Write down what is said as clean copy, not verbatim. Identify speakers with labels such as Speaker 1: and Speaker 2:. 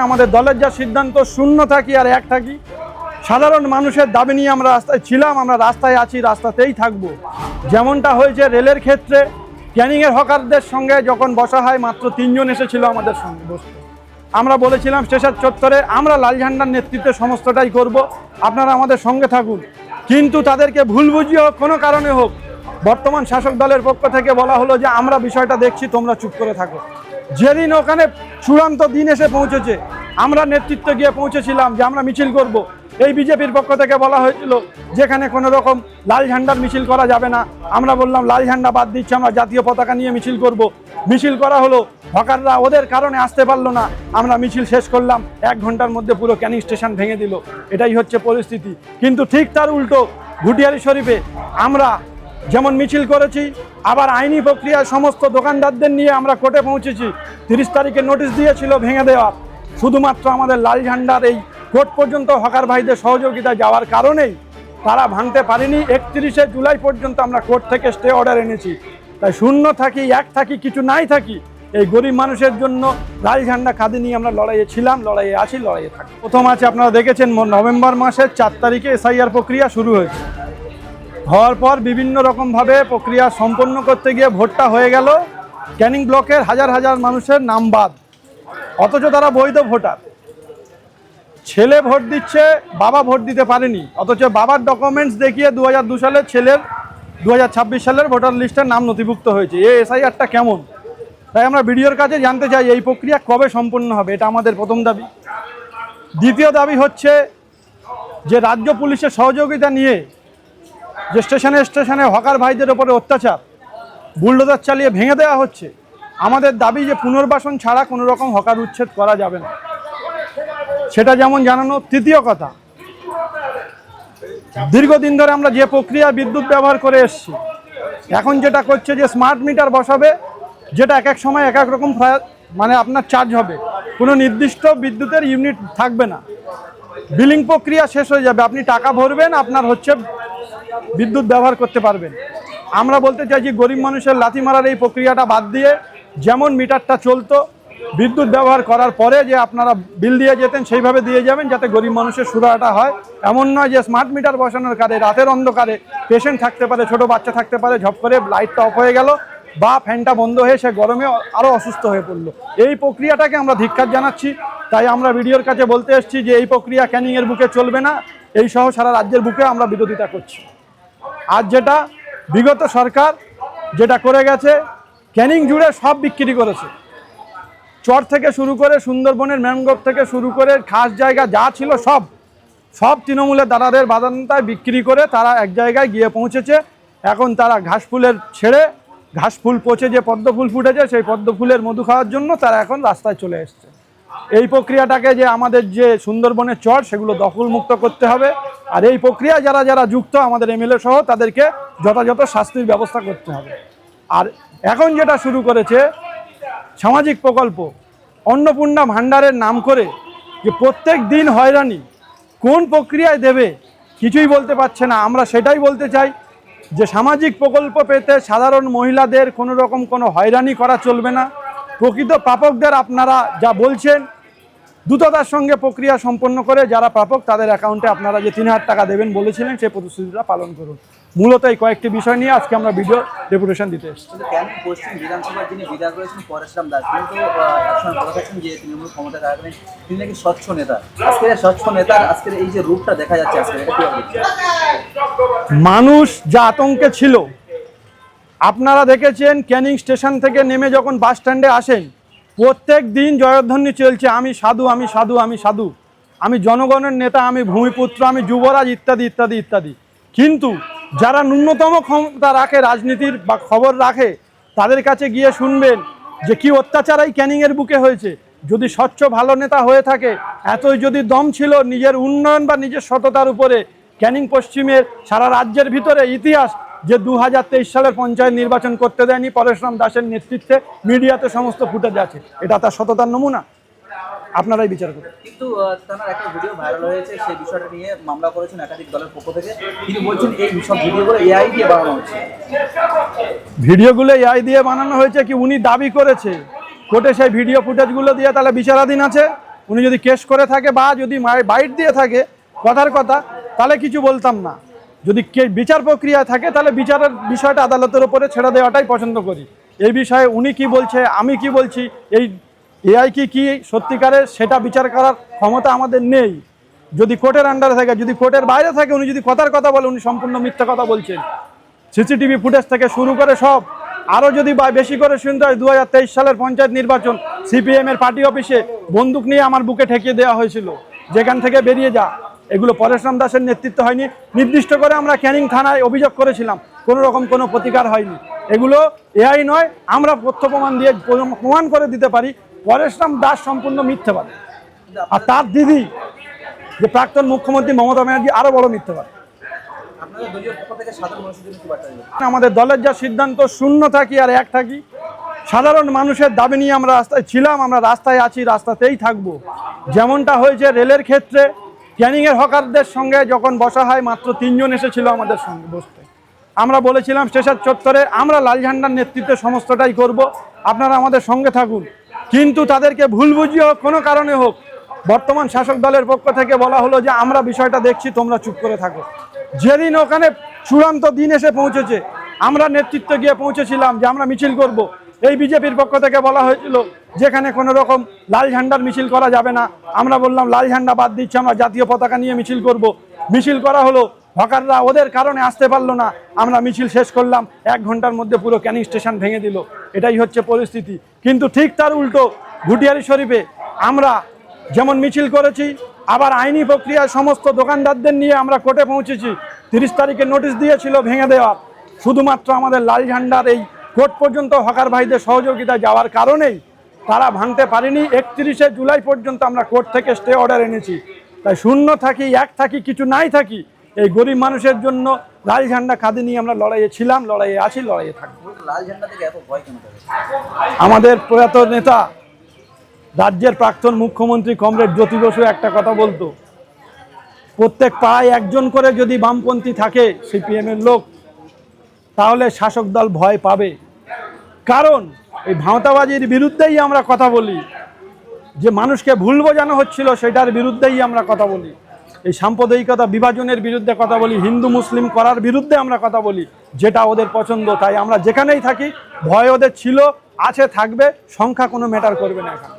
Speaker 1: আমাদের দলের যা সিদ্ধান্ত শূন্য থাকি আর এক থাকি, সাধারণ মানুষের দাবি নিয়ে আমরা রাস্তায় ছিলাম, আমরা রাস্তায় আছি, রাস্তাতেই থাকব। যেমনটা হয়েছে রেলের ক্ষেত্রে, ক্যানিংয়ের হকারদের সঙ্গে যখন বসা হয় মাত্র 3 জন এসেছিল আমাদের সঙ্গে বসতে। আমরা বলেছিলাম স্টেশন চত্বরে আমরা লাল ঝান্ডার নেতৃত্বে সমস্তটাই করব, আপনারা আমাদের সঙ্গে থাকুন। কিন্তু তাদেরকে ভুল বুঝিয়ে হোক, কোনো কারণে হোক, বর্তমান শাসক দলের পক্ষ থেকে বলা হলো যে আমরা বিষয়টা দেখছি, তোমরা চুপ করে থাকো। যেদিন ওখানে চূড়ান্ত দিন এসে পৌঁছেছে, আমরা নেতৃত্বে গিয়ে পৌঁছেছিলাম যে আমরা মিছিল করব। এই বিজেপির পক্ষ থেকে বলা হয়েছিল যেখানে কোনো রকম লাল ঝান্ডার মিছিল করা যাবে না। আমরা বললাম লাল ঝান্ডা বাদ দিচ্ছে, আমরা জাতীয় পতাকা নিয়ে মিছিল করব। মিছিল করা হলো, হকাররা ওদের কারণে আসতে পারলো না, আমরা মিছিল শেষ করলাম, 1 ঘন্টার মধ্যে পুরো ক্যানিং স্টেশন ভেঙে দিল। এটাই হচ্ছে পরিস্থিতি। কিন্তু ঠিক তার উল্টো ঘুটিয়ারি শরীফে আমরা যেমন মিছিল করেছি, আবার আইনি প্রক্রিয়ায় সমস্ত দোকানদারদের নিয়ে আমরা কোর্টে পৌঁছেছি। 30 তারিখে নোটিশ দিয়েছিল ভেঙে দেওয়ার, শুধুমাত্র আমাদের লাল ঝান্ডার এই কোর্ট পর্যন্ত হকার ভাইদের সহযোগিতা যাওয়ার কারণেই তারা ভাঙতে পারেনি। 31শে জুলাই পর্যন্ত আমরা কোর্ট থেকে স্টে অর্ডার এনেছি। তাই শূন্য থাকি, এক থাকি, কিছু নাই থাকি, এই গরিব মানুষের জন্য লাল ঝান্ডা কাঁধে নিয়ে আমরা লড়াইয়ে ছিলাম, লড়াইয়ে আছি, লড়াইয়ে থাকি। প্রথম আছে আপনারা দেখেছেন নভেম্বর মাসের 4 তারিখে SIR প্রক্রিয়া শুরু হয়েছে। হওয়ার পর বিভিন্ন রকমভাবে প্রক্রিয়া সম্পন্ন করতে গিয়ে ভোটটা হয়ে গেল ক্যানিং ব্লকের হাজার হাজার মানুষের নাম বাদ, অথচ তারা বৈধ ভোটার। ছেলে ভোট দিচ্ছে, বাবা ভোট দিতে পারেনি, অথচ বাবার ডকুমেন্টস দেখিয়ে 2002 সালের ছেলের 2026 সালের ভোটার লিস্টের নাম নথিভুক্ত হয়েছে। এই SIRটা কেমন? তাই আমরা বিডিওর কাছে জানতে চাই এই প্রক্রিয়া কবে সম্পন্ন হবে, এটা আমাদের প্রথম দাবি। দ্বিতীয় দাবি হচ্ছে যে রাজ্য পুলিশের সহযোগিতা নিয়ে যে স্টেশনে স্টেশনে হকার ভাইদের ওপরে অত্যাচার, বুলডোজার চালিয়ে ভেঙে দেওয়া হচ্ছে, আমাদের দাবি যে পুনর্বাসন ছাড়া কোনো রকম হকার উচ্ছেদ করা যাবে না, সেটা যেমন জানানো। তৃতীয় কথা, দীর্ঘদিন ধরে আমরা যে প্রক্রিয়া বিদ্যুৎ ব্যবহার করে এসেছি, এখন যেটা করছে যে স্মার্ট মিটার বসাবে, যেটা এক এক সময় এক এক রকম মানে আপনার চার্জ হবে, কোনো নির্দিষ্ট বিদ্যুতের ইউনিট থাকবে না, বিলিং প্রক্রিয়া শেষ হয়ে যাবে, আপনি টাকা ভরবেন, আপনার হচ্ছে বিদ্যুৎ ব্যবহার করতে পারবেন। আমরা বলতে চাইছি গরিব মানুষের লাথি মারার এই প্রক্রিয়াটা বাদ দিয়ে যেমন মিটারটা চলতো বিদ্যুৎ ব্যবহার করার পরে যে আপনারা বিল দিয়ে যেতেন, সেইভাবে দিয়ে যাবেন, যাতে গরিব মানুষের সুরাহাটা হয়। এমন নয় যে স্মার্ট মিটার বসানোর কারে রাতের অন্ধকারে পেশেন্ট থাকতে পারে, ছোট বাচ্চা থাকতে পারে, ঝপ করে লাইটটা অফ হয়ে গেল বা ফ্যানটা বন্ধ হয়ে সে গরমে আরও অসুস্থ হয়ে পড়লো। এই প্রক্রিয়াটাকে আমরা ধিক্কার জানাচ্ছি। তাই আমরা বিডিওর কাছে বলতে এসেছি যে এই প্রক্রিয়া ক্যানিংয়ের বুকে চলবে না, এই সহ সারা রাজ্যের বুকে আমরা বিরোধিতা করছি। আর যেটা বিগত সরকার যেটা করে গেছে, ক্যানিং জুড়ে সব বিক্রি করেছে, চর থেকে শুরু করে সুন্দরবনের ম্যানগ্রোভ থেকে শুরু করে খাস জায়গা যা ছিল সব তৃণমূলের দাদাদের বাদান্তায় বিক্রি করে তারা এক জায়গায় গিয়ে পৌঁছেছে। এখন তারা ঘাসফুলের ছেড়ে, ঘাসফুল পচে যে পদ্ম ফুল ফুটেছে, সেই পদ্ম ফুলের মধু খাওয়ার জন্য তারা এখন রাস্তায় চলে এসছে। এই প্রক্রিয়াটাকে যে আমাদের যে সুন্দরবনের চর, সেগুলো দখলমুক্ত করতে হবে। আর এই প্রক্রিয়া যারা যারা যুক্ত, আমাদের MLA সহ, তাদেরকে যথাযথ শাস্তির ব্যবস্থা করতে হবে। আর এখন যেটা শুরু করেছে সামাজিক প্রকল্প, অন্নপূর্ণা ভাণ্ডারের নাম করে যে প্রত্যেক দিন হয়রানি, কোন প্রক্রিয়ায় দেবে কিছুই বলতে পারছে না। আমরা সেটাই বলতে চাই যে সামাজিক প্রকল্প পেতে সাধারণ মহিলাদের কোনো রকম কোনো হয়রানি করা চলবে না। প্রকৃত প্রাপকদের আপনারা যা বলছেন দ্রুততার সঙ্গে প্রক্রিয়া সম্পন্ন করে যারা প্রাপক তাদের অ্যাকাউন্টে আপনারা যে 3000 টাকা দেবেন বলেছিলেন, সেই প্রতিশ্রুতিটা পালন করুন। মূলত এই কয়েকটি বিষয় নিয়ে আজকে আমরা ভিডিও ডেপুটেশন দিতে এসেছি।
Speaker 2: ক্যানিং পশ্চিম বিধানসভার যিনি বিধায়ক রয়েছেন পরেশরাম দাস, কিন্তু একসময় বলা থাকেন যে তৃণমূল ক্ষমতা থাকবেন, তিনি নাকি স্বচ্ছ নেতা। আজকের স্বচ্ছ নেতার আজকের এই যে রূপটা দেখা যাচ্ছে, আজকে এটা কি হবে?
Speaker 1: মানুষ যা আতঙ্কে ছিল, আপনারা দেখেছেন ক্যানিং স্টেশন থেকে নেমে যখন বাস স্ট্যান্ডে আসেন, প্রত্যেক দিন জয়ধ্বনি চলছে, আমি সাধু, আমি সাধু, আমি সাধু, আমি জনগণের নেতা, আমি ভূমিপুত্র, আমি যুবরাজ, ইত্যাদি ইত্যাদি ইত্যাদি। কিন্তু যারা ন্যূনতম ক্ষমতা রাখে, রাজনীতির বা খবর রাখে, তাদের কাছে গিয়ে শুনবেন যে কি অত্যাচার এই ক্যানিংয়ের বুকে হয়েছে। যদি স্বচ্ছ ভালো নেতা হয়ে থাকে, এতই যদি দম ছিল নিজের উন্নয়ন বা নিজের সততার উপরে, ক্যানিং পশ্চিমের সারা রাজ্যের ভিতরে ইতিহাস যে 2023 সালের পঞ্চায়েত নির্বাচন করতে দেয়নি পরেশরাম দাসের নেতৃত্বে, মিডিয়াতে সমস্ত ফুটেজ আছে, এটা তার সততার নমুনা। আপনারাই বিচার করুন।
Speaker 2: কিন্তু তার একটা ভিডিও ভাইরাল হয়েছে, সেই বিষয়টা নিয়ে মামলা করেছেন একাধিক দলের পক্ষ থেকে। তিনি বলছেন এই সব ভিডিওগুলো AI দিয়ে বানানো হচ্ছে।
Speaker 1: ভিডিওগুলো AI দিয়ে বানানো হয়েছে কি উনি দাবি করেছে, কোর্টে সেই ভিডিও ফুটেজগুলো দিয়ে তাহলে বিচারাধীন আছে। উনি যদি কেস করে থাকে বা যদি বাইট দিয়ে থাকে কথার কথা, তাহলে কিছু বলতাম না। যদি বিচার প্রক্রিয়া থাকে তাহলে বিচারের বিষয়টা আদালতের উপরে ছেড়ে দেওয়াটাই পছন্দ করি। এই বিষয়ে উনি কি বলছে, আমি কি বলছি, এই এআই কি সত্যিকারের সেটা বিচার করার ক্ষমতা আমাদের নেই। যদি কোর্টের আন্ডারে থাকে, যদি কোর্টের বাইরে থাকে, উনি যদি কথার কথা বলে, উনি সম্পূর্ণ মিথ্যা কথা বলছেন। সিসিটিভি ফুটেজ থেকে শুরু করে সব, আরও যদি বেশি করে শুনতে হয়, 2023 সালের পঞ্চায়েত নির্বাচন সিপিএমের পার্টি অফিসে বন্দুক নিয়ে আমার বুকে ঠেকিয়ে দেওয়া হয়েছিল, যেখান থেকে বেরিয়ে যা। এগুলো পরেশরাম দাসের নেতৃত্ব হয়নি। নির্দিষ্ট করে আমরা ক্যানিং থানায় অভিযোগ করেছিলাম, কোনো রকম কোনো প্রতিকার হয়নি। এগুলো এআই নয়, আমরা তথ্য প্রমাণ দিয়ে প্রমাণ করে দিতে পারি পরেশরাম দাস সম্পূর্ণ মিথ্যাবাদী। আর তার দিদি যে প্রাক্তন মুখ্যমন্ত্রী মমতা ব্যানার্জি আরও বড় মিথ্যাবাদী।
Speaker 2: আপনাদের দলীয় পক্ষ থেকে সাধারণ মানুষের জন্য কি বার্তা দেবেন?
Speaker 1: আমাদের দলের যা সিদ্ধান্ত, শূন্য থাকি আর এক থাকি। সাধারণ মানুষের দাবি নিয়ে আমরা রাস্তায় ছিলাম, আমরা রাস্তায় আছি, রাস্তাতেই থাকবো। যেমনটা হয়েছে রেলের ক্ষেত্রে, ক্যানিংয়ের হকারদের সঙ্গে যখন বসা হয়, মাত্র 3 জন এসেছিল আমাদের সঙ্গে বসতে। আমরা বলেছিলাম স্টেশন চত্বরে আমরা লাল ঝান্ডার নেতৃত্বে সমস্তটাই করব, আপনারা আমাদের সঙ্গে থাকুন। কিন্তু তাদেরকে ভুল বুঝিয়ে হোক, কোনো কারণে হোক, বর্তমান শাসক দলের পক্ষ থেকে বলা হলো যে আমরা বিষয়টা দেখছি, তোমরা চুপ করে থাকো। যেদিন ওখানে চূড়ান্ত দিন এসে পৌঁছেছে, আমরা নেতৃত্ব গিয়ে পৌঁছেছিলাম যে আমরা মিছিল করব। এই বিজেপির পক্ষ থেকে বলা হয়েছিল যেখানে কোনো রকম লাল ঝান্ডার মিছিল করা যাবে না। আমরা বললাম লাল ঝান্ডা বাদ দিচ্ছি, আমরা জাতীয় পতাকা নিয়ে মিছিল করব। মিছিল করা হলো, হকাররা ওদের কারণে আসতে পারলো না, আমরা মিছিল শেষ করলাম, 1 ঘন্টার মধ্যে পুরো ক্যানিং স্টেশন ভেঙে দিল। এটাই হচ্ছে পরিস্থিতি। কিন্তু ঠিক তার উল্টো ঘুটিয়ারি শরীফে আমরা যেমন মিছিল করেছি, আবার আইনি প্রক্রিয়ায় সমস্ত দোকানদারদের নিয়ে আমরা কোর্টে পৌঁছেছি। 30 তারিখে নোটিশ দিয়েছিল ভেঙে দেওয়ার, শুধুমাত্র আমাদের লাল ঝান্ডার এই কোর্ট পর্যন্ত হকার ভাইদের সহযোগিতা যাওয়ার কারণেই তারা ভাঙতে পারেনি। 31শে জুলাই পর্যন্ত আমরা কোর্ট থেকে স্টে অর্ডার এনেছি। তাই শূন্য থাকি, এক থাকি, কিছু নাই থাকি, এই গরিব মানুষের জন্য লাল ঝান্ডা খাদি নিয়ে আমরা লড়াইয়ে ছিলাম, লড়াইয়ে আছি, লড়াইয়ে থাকবো।
Speaker 2: লাল ঝান্ডা থেকে এত ভয় কেন করে?
Speaker 1: আমাদের প্রয়াত নেতা, রাজ্যের প্রাক্তন মুখ্যমন্ত্রী কমরেড জ্যোতি বসু একটা কথা বলতো, প্রত্যেক পাড়ায় একজন করে যদি বামপন্থী থাকে সিপিএমের লোক, তাহলে শাসক দল ভয় পাবে। কারণ এই ভাঁওতাবাজির বিরুদ্ধেই আমরা কথা বলি, যে মানুষকে ভুল বোঝানো হচ্ছিল সেটার বিরুদ্ধেই আমরা কথা বলি, এই সাম্প্রদায়িকতা বিভাজনের বিরুদ্ধে কথা বলি, হিন্দু মুসলিম করার বিরুদ্ধে আমরা কথা বলি, যেটা ওদের পছন্দ। তাই আমরা যেখানেই থাকি ভয় ওদের ছিল, আছে, থাকবে, সংখ্যা কোনো ম্যাটার করবে না এখানে।